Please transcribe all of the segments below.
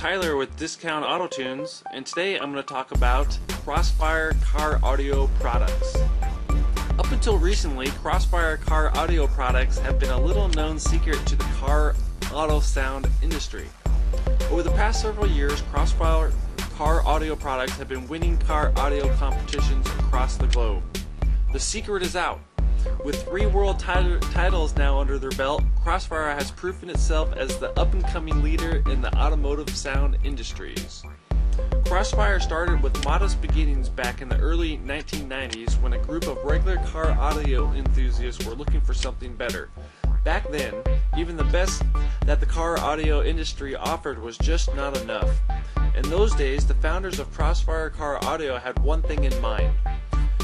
Tyler with Discount Auto Tunes, and today I'm going to talk about Crossfire car audio products. Up until recently, Crossfire car audio products have been a little known secret to the car auto sound industry. Over the past several years, Crossfire car audio products have been winning car audio competitions across the globe. The secret is out. With 3 world titles now under their belt, Crossfire has proven itself as the up-and-coming leader in the automotive sound industries. Crossfire started with modest beginnings back in the early 1990s when a group of regular car audio enthusiasts were looking for something better. Back then, even the best that the car audio industry offered was just not enough. In those days, the founders of Crossfire Car Audio had one thing in mind: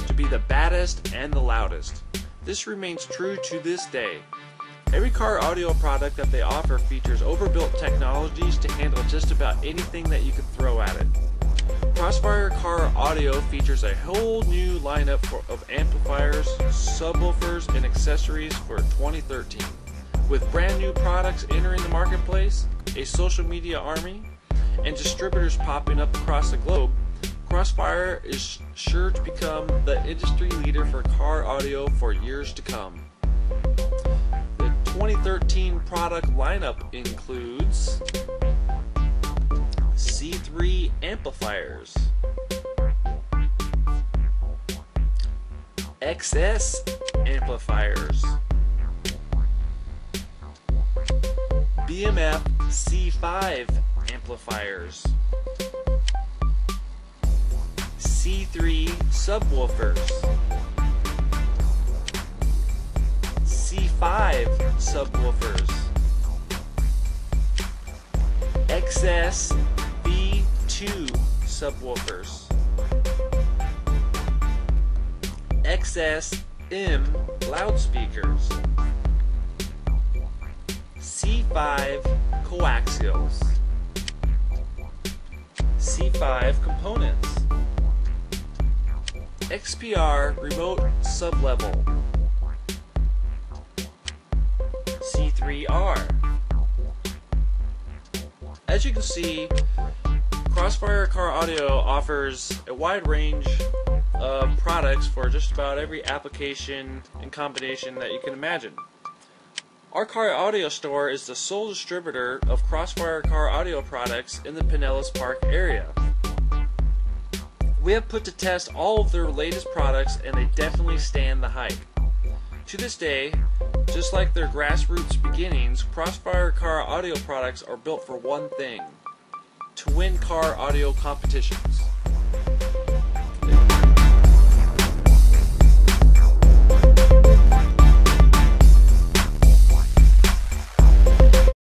to be the baddest and the loudest. This remains true to this day. Every car audio product that they offer features overbuilt technologies to handle just about anything that you can throw at it. Crossfire Car Audio features a whole new lineup of amplifiers, subwoofers, and accessories for 2013. With brand new products entering the marketplace, a social media army, and distributors popping up across the globe, Crossfire is sure to become the industry leader for car audio for years to come. The 2013 product lineup includes C3 amplifiers, XS amplifiers, BMF C5 amplifiers, C3 subwoofers, C5 subwoofers, XS V2 subwoofers, XS M loudspeakers, C5 coaxials, C5 components, XPR remote sublevel, C3R. As you can see, Crossfire Car Audio offers a wide range of products for just about every application and combination that you can imagine. Our car audio store is the sole distributor of Crossfire Car Audio products in the Pinellas Park area. We have put to test all of their latest products, and they definitely stand the hype. To this day, just like their grassroots beginnings, Crossfire Car Audio products are built for one thing: to win car audio competitions.